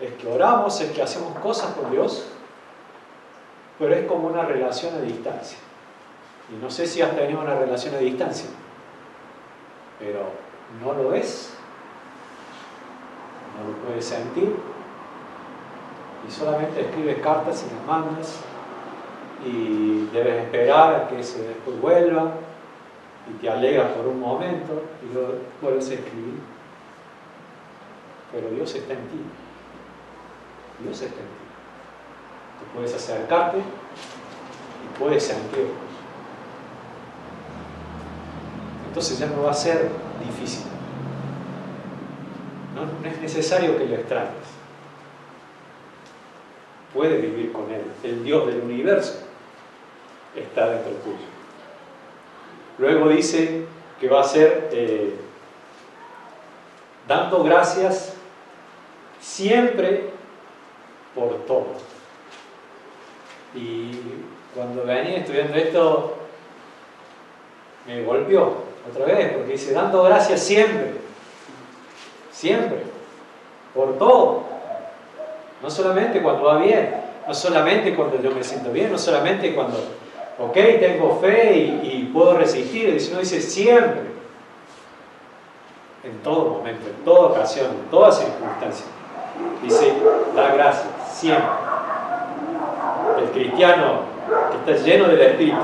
es que oramos, es que hacemos cosas con Dios, pero es como una relación a distancia. Y no sé si has tenido una relación a distancia, pero no lo ves, no lo puedes sentir, y solamente escribes cartas y las mandas, y debes esperar a que ese después vuelva, y te alegras por un momento, y luego vuelves a escribir. Pero Dios está en ti. Dios está en ti. Tú puedes acercarte y puedes sentir. Entonces ya no va a ser difícil. No es necesario que lo extrañes. Puedes vivir con Él. El Dios del universo está dentro tuyo. Luego dice que va a ser dando gracias siempre por todo. Y cuando venía estudiando esto, me golpeó otra vez, porque dice, dando gracias siempre, siempre, por todo. No solamente cuando va bien, no solamente cuando yo me siento bien, no solamente cuando, ok, tengo fe y puedo resistir, sino dice siempre, en todo momento, en toda ocasión, en toda circunstancia. Dice, da gracias, siempre. El cristiano que está lleno del Espíritu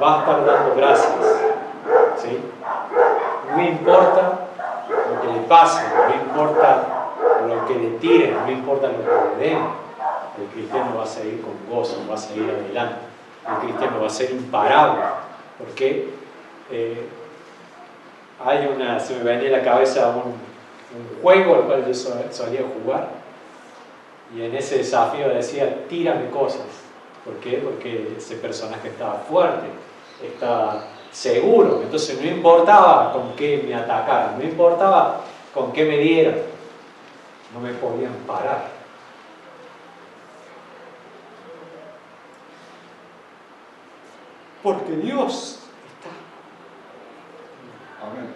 va a estar dando gracias, ¿sí? No importa lo que le pase, no importa lo que le tiren, no importa lo que le den, el cristiano va a seguir con gozo, va a seguir adelante. El cristiano va a ser imparable, porque se me venía a la cabeza un juego al cual yo solía jugar, y en ese desafío decía, tírame cosas. ¿Por qué? Porque ese personaje estaba fuerte, estaba seguro, entonces no importaba con qué me atacaran, no importaba con qué me dieran, no me podían parar. Porque Dios está. Amén.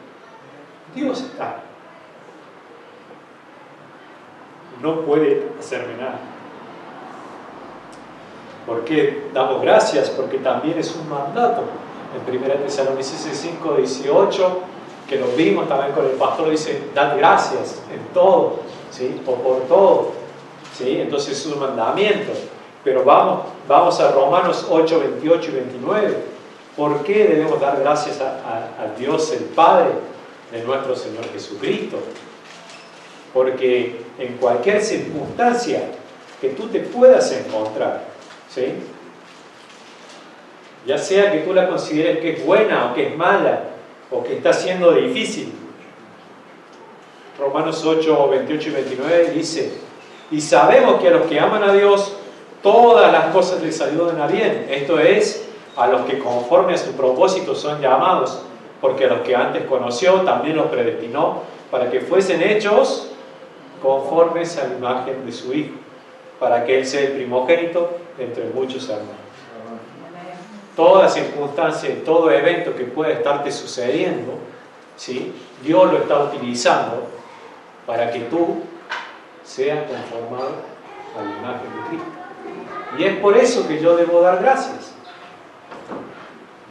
Dios está. No puede hacerme nada. ¿Por qué damos gracias? Porque también es un mandato. En 1 Tesalonicenses 5, 18, que lo vimos también con el pastor, dice, dad gracias en todo, ¿sí? O por todo, ¿sí? Entonces es un mandamiento. Pero vamos a Romanos 8, 28 y 29. ¿Por qué debemos dar gracias a Dios el Padre de nuestro Señor Jesucristo? Porque en cualquier circunstancia que tú te puedas encontrar, ¿sí? Ya sea que tú la consideres que es buena o que es mala, o que está siendo difícil. Romanos 8, 28 y 29 dice, y sabemos que a los que aman a Dios, todas las cosas les ayudan a bien. Esto es, a los que conforme a su propósito son llamados, porque a los que antes conoció también los predestinó para que fuesen hechos conformes a la imagen de su Hijo, para que Él sea el primogénito entre muchos hermanos. Toda circunstancia y todo evento que pueda estarte sucediendo, ¿sí? Dios lo está utilizando para que tú seas conformado a la imagen de Cristo. Y es por eso que yo debo dar gracias.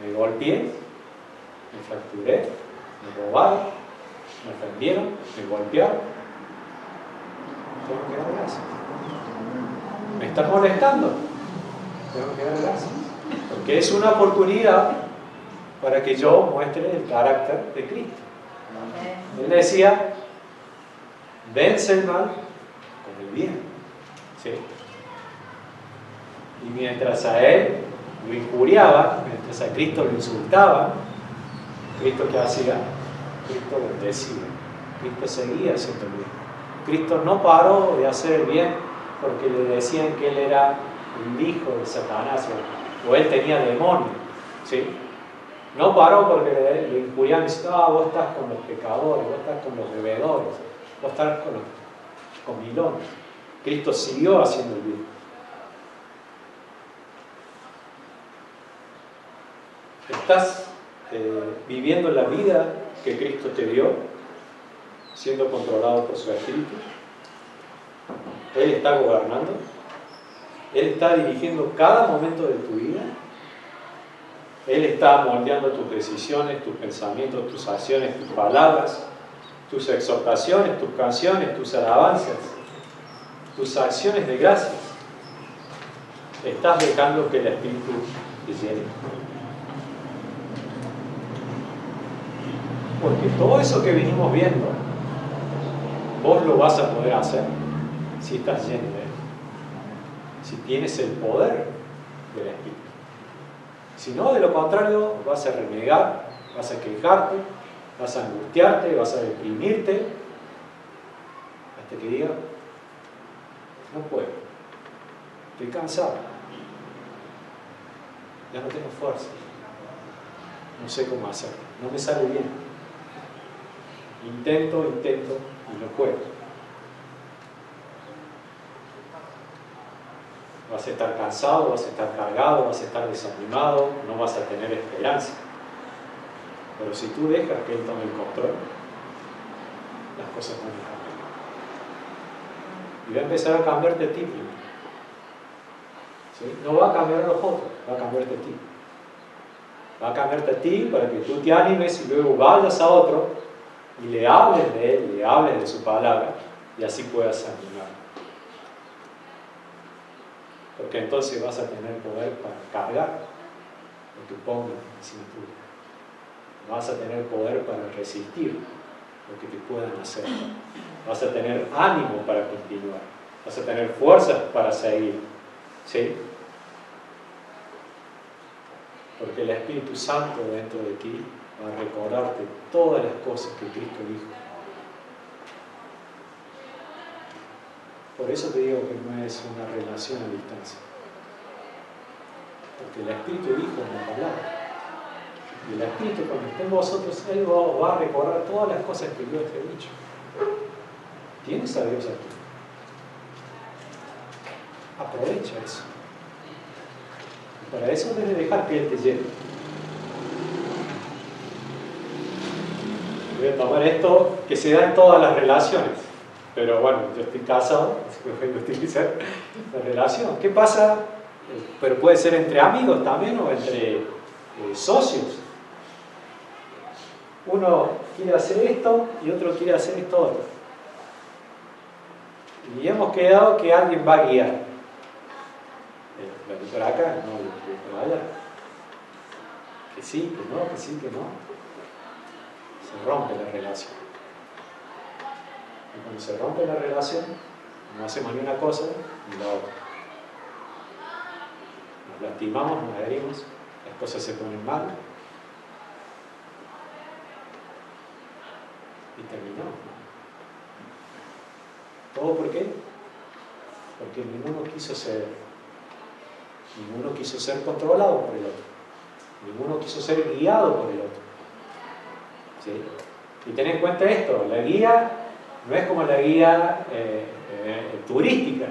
Me golpeé, me fracturé, me robaron, me ofendieron, me golpearon. Tengo que dar gracias. Me están molestando. Tengo que dar gracias. Porque es una oportunidad para que yo muestre el carácter de Cristo. Él decía, vence el mal con el bien. ¿Sí? Y mientras a él lo injuriaban, mientras a Cristo lo insultaban, ¿Cristo qué hacía? Cristo bendecía. Cristo seguía haciendo el bien. Cristo no paró de hacer el bien porque le decían que él era el hijo de Satanás o él tenía demonio. ¿Sí? No paró porque le injuriaban y decían, vos estás con los pecadores, vos estás con los bebedores, vos estás con los comilones. Cristo siguió haciendo el bien. ¿Estás viviendo la vida que Cristo te dio, siendo controlado por su Espíritu? Él está gobernando. Él está dirigiendo cada momento de tu vida. Él está moldeando tus decisiones, tus pensamientos, tus acciones, tus palabras, tus exhortaciones, tus canciones, tus alabanzas, tus acciones de gracias. Estás dejando que el Espíritu te llene. Porque todo eso que venimos viendo, vos lo vas a poder hacer si estás lleno de Él. Si tienes el poder del Espíritu. Si no, de lo contrario, vas a renegar, vas a quejarte, vas a angustiarte, vas a deprimirte, hasta que digas, no puedo, estoy cansado, ya no tengo fuerza, no sé cómo hacerlo, no me sale bien. Intento y no puedo. Vas a estar cansado, vas a estar cargado, vas a estar desanimado, no vas a tener esperanza. Pero si tú dejas que Él tome el control, las cosas van a cambiar. Y va a empezar a cambiarte a ti primero. ¿Sí? No va a cambiar a los otros, va a cambiarte a ti. Va a cambiarte a ti para que tú te animes y luego vayas a otro y le hables de Él, le hables de su palabra y así puedas animar. Porque entonces vas a tener poder para cargar lo que pongas encima tuyo. Vas a tener poder para resistir lo que te puedan hacer. Vas a tener ánimo para continuar. Vas a tener fuerzas para seguir. ¿Sí? Porque el Espíritu Santo dentro de ti va a recordarte todas las cosas que Cristo dijo. Por eso te digo que no es una relación a distancia. Porque el Espíritu dijo en la palabra. Y el Espíritu, cuando esté en vosotros, Él va a recordar todas las cosas que Dios te ha dicho. Tienes a Dios aquí. Aprovecha eso. Y para eso debes dejar que Él te lleve. Voy a tomar esto que se da en todas las relaciones. Pero bueno, yo estoy casado, así que voy a utilizar la relación. ¿Qué pasa? Pero puede ser entre amigos también o entre socios. Uno quiere hacer esto y otro quiere hacer esto otro. Y hemos quedado que alguien va a guiar. Vení por acá, no, por allá. Que sí, que no, que sí, que no. Se rompe la relación. Y cuando se rompe la relación, no hacemos ni una cosa ni la otra. Nos lastimamos, nos herimos, las cosas se ponen mal y terminamos. ¿Todo por qué? Porque ninguno quiso ceder, ninguno quiso ser controlado por el otro, ninguno quiso ser guiado por el otro. ¿Sí? Y ten en cuenta esto, la guía no es como la guía turística,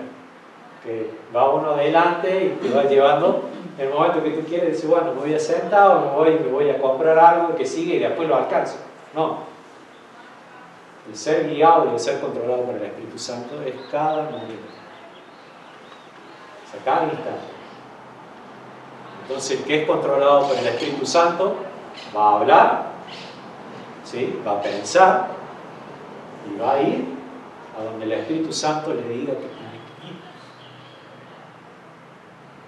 que va uno adelante y te va llevando en el momento que tú quieres, decir, bueno, me voy a sentar o me voy a comprar algo que sigue y después lo alcanzo. No. El ser guiado y el ser controlado por el Espíritu Santo es cada momento. a cada instante. Entonces, el que es controlado por el Espíritu Santo va a hablar, ¿sí? Va a pensar y va a ir a donde el Espíritu Santo le diga que tiene que ir.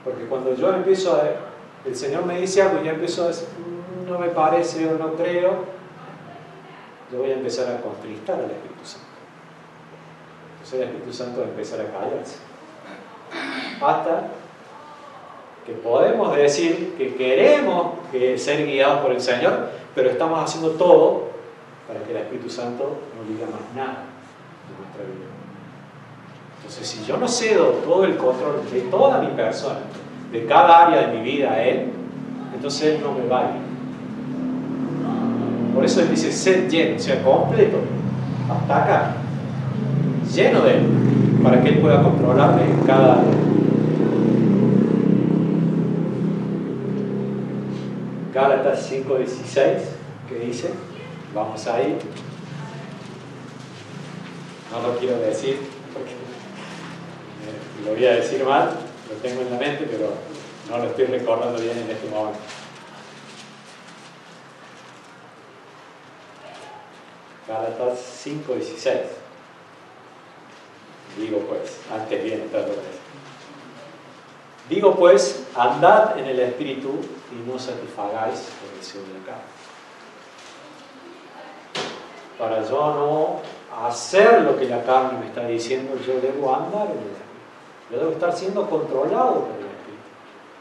Porque cuando yo empiezo a ver, el Señor me dice algo y yo empiezo a decir, no me parece o no creo, yo voy a empezar a contristar al Espíritu Santo. Entonces el Espíritu Santo va a empezar a callarse. Hasta que podemos decir que queremos ser guiados por el Señor, pero estamos haciendo todo para que el Espíritu Santo no diga más nada de nuestra vida. Entonces, si yo no cedo todo el control de toda mi persona, de cada área de mi vida a Él, entonces Él no me va a ir. Por eso Él dice, sed lleno, o sea, completo, hasta acá, lleno de Él, para que Él pueda controlarme en cada área. Gálatas 5:16, que dice, vamos ahí, no lo quiero decir porque lo voy a decir mal, lo tengo en la mente, pero no lo estoy recordando bien en este momento. Gálatas 5:16. Digo pues, antes viene esta otra vez. Digo pues, andad en el Espíritu y no satisfagáis el deseo de la carne. Para yo no hacer lo que la carne me está diciendo, yo debo andar en el Espíritu. Yo debo estar siendo controlado por el Espíritu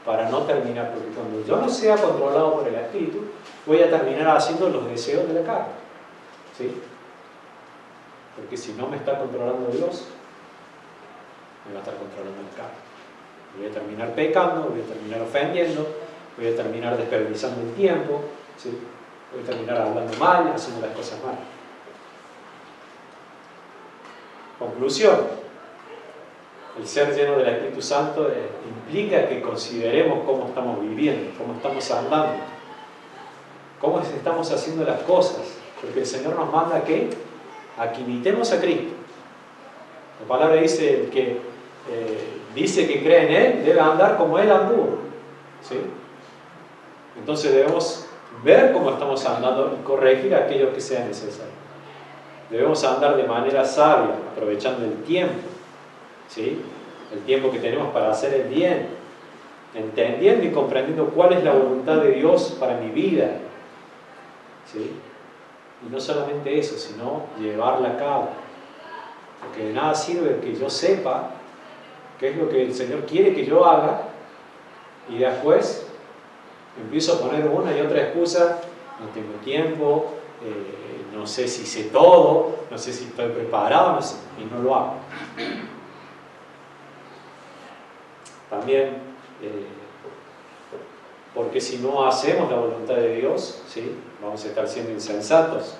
para no terminar, porque cuando yo no sea controlado por el Espíritu, voy a terminar haciendo los deseos de la carne. ¿Sí? Porque si no me está controlando Dios, me va a estar controlando la carne. Voy a terminar pecando, voy a terminar ofendiendo, voy a terminar desperdiciando el tiempo, ¿sí? Voy a terminar hablando mal, haciendo las cosas mal. Conclusión: el ser lleno del Espíritu Santo implica que consideremos cómo estamos viviendo, cómo estamos andando, cómo estamos haciendo las cosas, porque el Señor nos manda a que imitemos a Cristo. La palabra dice: el que dice que cree en Él debe andar como Él anduvo, ¿sí? Entonces debemos ver cómo estamos andando y corregir aquello que sea necesario. Debemos andar de manera sabia, aprovechando el tiempo, ¿sí? El tiempo que tenemos para hacer el bien, entendiendo y comprendiendo cuál es la voluntad de Dios para mi vida, ¿sí? Y no solamente eso, sino llevarla a cabo. Porque de nada sirve que yo sepa qué es lo que el Señor quiere que yo haga y después empiezo a poner una y otra excusa: no tengo tiempo, no sé si sé todo, no sé si estoy preparado, no sé, y no lo hago. También, porque si no hacemos la voluntad de Dios, ¿sí? Vamos a estar siendo insensatos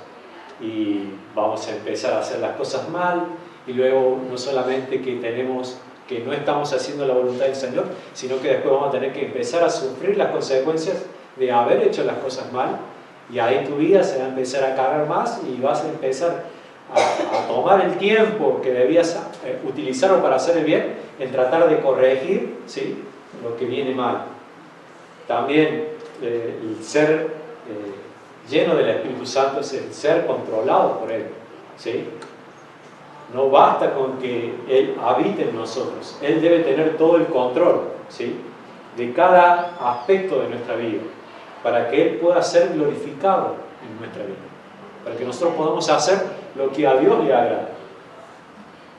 y vamos a empezar a hacer las cosas mal, y luego no solamente que no estamos haciendo la voluntad del Señor, sino que después vamos a tener que empezar a sufrir las consecuencias de haber hecho las cosas mal, y ahí tu vida se va a empezar a cargar más y vas a empezar a tomar el tiempo que debías utilizarlo para hacer el bien en tratar de corregir, ¿sí?, lo que viene mal. También el ser lleno del Espíritu Santo es el ser controlado por Él, ¿sí? No basta con que Él habite en nosotros, Él debe tener todo el control, ¿sí?, de cada aspecto de nuestra vida, para que Él pueda ser glorificado en nuestra vida, para que nosotros podamos hacer lo que a Dios le agrada.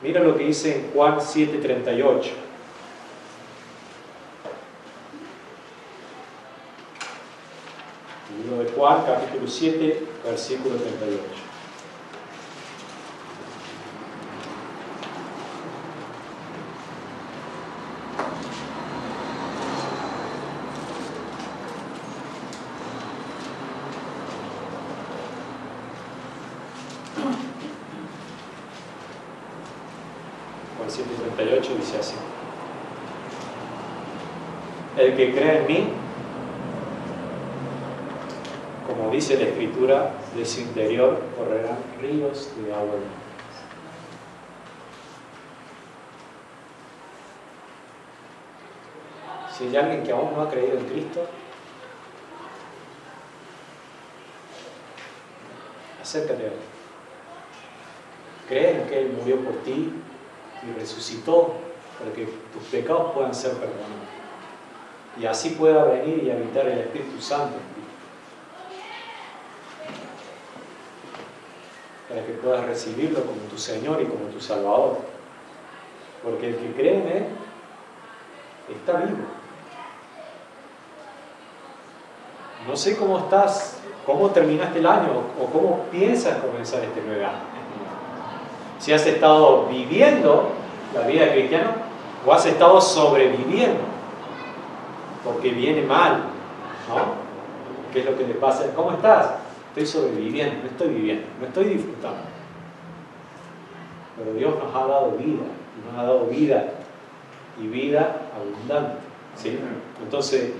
Mira lo que dice en Juan 7:38. Libro de Juan, capítulo 7, versículo 38. Juan 7:38 dice así: el que cree en mí, como dice la Escritura, de su interior correrán ríos de agua viva. Si hay alguien que aún no ha creído en Cristo, acércate a Él. Cree en que Él murió por ti y resucitó para que tus pecados puedan ser perdonados. Y así pueda venir y habitar el Espíritu Santo en ti. Para que puedas recibirlo como tu Señor y como tu Salvador. Porque el que cree en Él está vivo. No sé cómo estás, cómo terminaste el año o cómo piensas comenzar este nuevo año. Si has estado viviendo la vida de cristiano o has estado sobreviviendo porque viene mal, ¿no? ¿Qué es lo que le pasa? ¿Cómo estás? Estoy sobreviviendo, no estoy viviendo, no estoy disfrutando. Pero Dios nos ha dado vida, y nos ha dado vida y vida abundante, ¿sí? Entonces,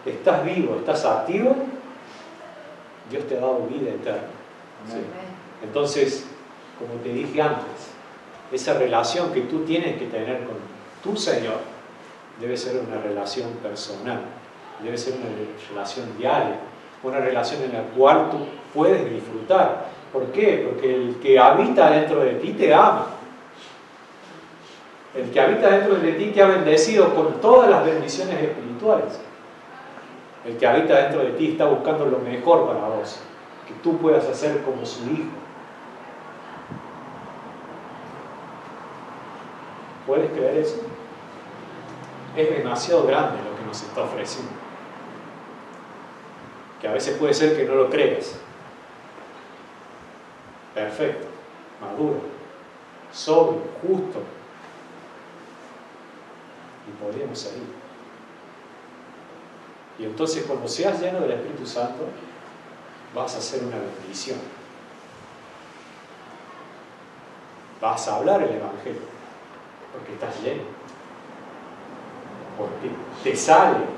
estás vivo, estás activo, Dios te ha dado vida eterna, ¿sí? Entonces, como te dije antes, esa relación que tú tienes que tener con tu Señor debe ser una relación personal, debe ser una relación diaria, una relación en la cual tú puedes disfrutar. ¿Por qué? Porque el que habita dentro de ti te ama. El que habita dentro de ti te ha bendecido con todas las bendiciones espirituales. El que habita dentro de ti está buscando lo mejor para vos, que tú puedas hacer como su hijo. ¿Puedes creer eso? Es demasiado grande lo que nos está ofreciendo. Que a veces puede ser que no lo creas. Perfecto, maduro, sobrio, justo. Y podríamos seguir. Y entonces cuando seas lleno del Espíritu Santo, vas a ser una bendición. Vas a hablar el Evangelio. Porque estás lleno. Porque te sale.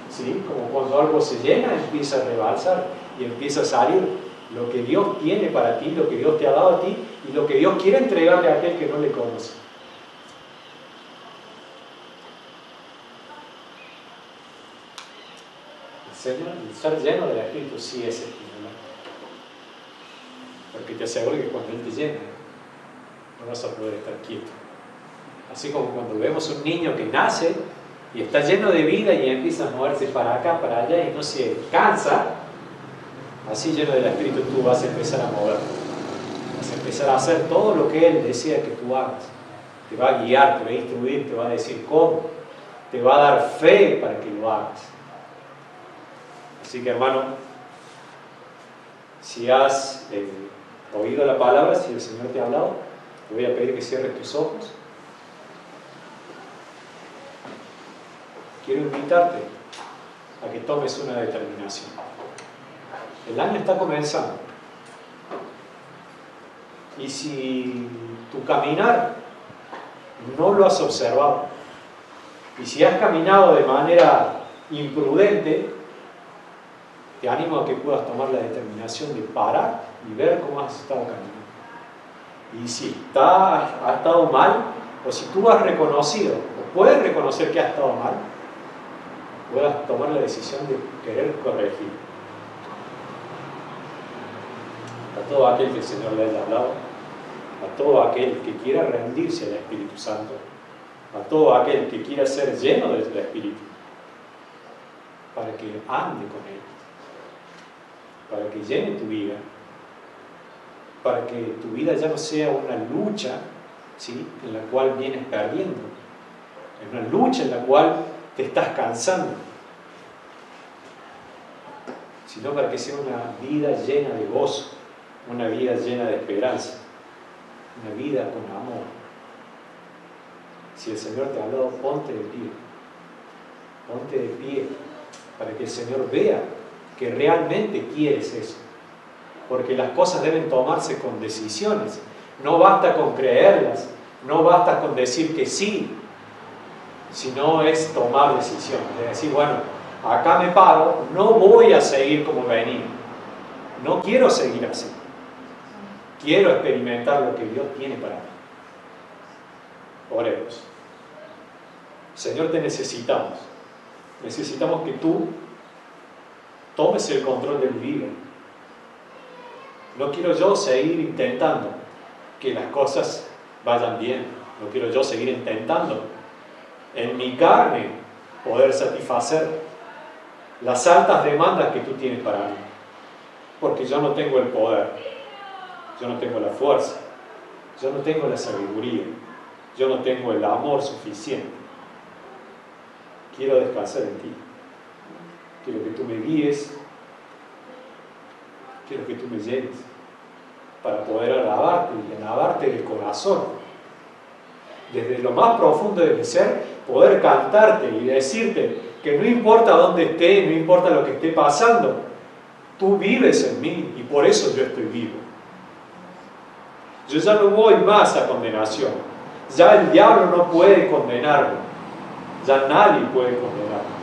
¿Sí? Como cuando algo se llena, empieza a rebalsar y empieza a salir lo que Dios tiene para ti, lo que Dios te ha dado a ti y lo que Dios quiere entregarle a aquel que no le conoce. El ser lleno del Espíritu sí es estimulante. Porque te aseguro que cuando Él te llena, no vas a poder estar quieto. Así como cuando vemos un niño que nace y está lleno de vida y empieza a moverse para acá, para allá y no se cansa, así lleno del Espíritu tú vas a empezar a mover. Vas a empezar a hacer todo lo que Él desea que tú hagas. Te va a guiar, te va a instruir, te va a decir cómo. Te va a dar fe para que lo hagas. Así que hermano, si has oído la palabra, si el Señor te ha hablado, te voy a pedir que cierres tus ojos. Quiero invitarte a que tomes una determinación. El año está comenzando. Y si tu caminar no lo has observado, y si has caminado de manera imprudente, te animo a que puedas tomar la determinación de parar y ver cómo has estado caminando. Y si ha estado mal, o si tú has reconocido, o puedes reconocer que has estado mal, puedas tomar la decisión de querer corregir. A todo aquel que el Señor le haya hablado, a todo aquel que quiera rendirse al Espíritu Santo, a todo aquel que quiera ser lleno del Espíritu, para que ande con Él, para que llene tu vida, para que tu vida ya no sea una lucha, ¿sí?, en la cual vienes perdiendo, es una lucha en la cual te estás cansando, sino para que sea una vida llena de gozo, una vida llena de esperanza, una vida con amor. Si el Señor te ha hablado, ponte de pie, para que el Señor vea que realmente quieres eso, porque las cosas deben tomarse con decisiones, no basta con creerlas, no basta con decir que sí, sino es tomar decisiones, es decir, bueno, acá me paro, no voy a seguir como venía, no quiero seguir así, quiero experimentar lo que Dios tiene para mí. Oremos. Señor, te necesitamos. Necesitamos que tú tomes el control de mi vida. No quiero yo seguir intentando que las cosas vayan bien. No quiero yo seguir intentando en mi carne poder satisfacer las altas demandas que tú tienes para mí. Porque yo no tengo el poder, yo no tengo la fuerza, yo no tengo la sabiduría, yo no tengo el amor suficiente. Quiero descansar en ti. Quiero que tú me guíes. Quiero que tú me llenes para poder alabarte y alabarte del corazón. Desde lo más profundo de mi ser, poder cantarte y decirte que no importa dónde esté, no importa lo que esté pasando, tú vives en mí y por eso yo estoy vivo. Yo ya no voy más a condenación. Ya el diablo no puede condenarme. Ya nadie puede condenarme.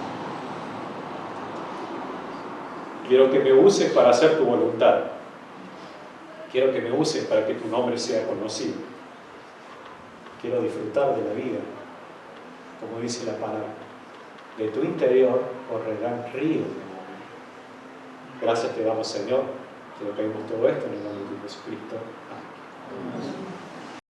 Quiero que me uses para hacer tu voluntad. Quiero que me uses para que tu nombre sea conocido. Quiero disfrutar de la vida, como dice la palabra. De tu interior correrán ríos de amor. Gracias te damos, Señor. Te lo pedimos todo esto en el nombre de Jesucristo. Amén.